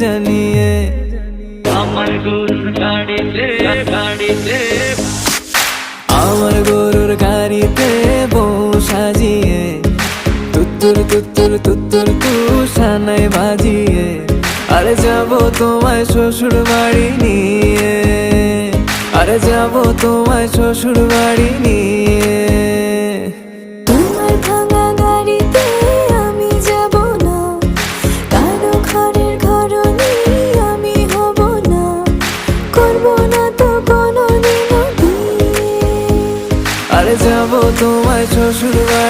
জানিয়ে। আমার গরুর গাড়িতে গাড়িতে আমার গরুর গাড়িতে বউ সাজিয়ে, তুত্তুর তুত্তুর তুত্তুর তুষানায় বাজিয়ে, আরে যাবো তোমায় শ্বশুর বাড়ি নিয়ে, আরে যাবো তোমায় শ্বশুর বাড়ি নিয়ে। তোমার ভাঙা গাড়িতে আমি যাব না, কারো ঘরের ঘরনি আমি হব না, করব না তো কোনোদিনও বিয়ে। আরে যাবো তোমায় শ্বশুর বাড়ি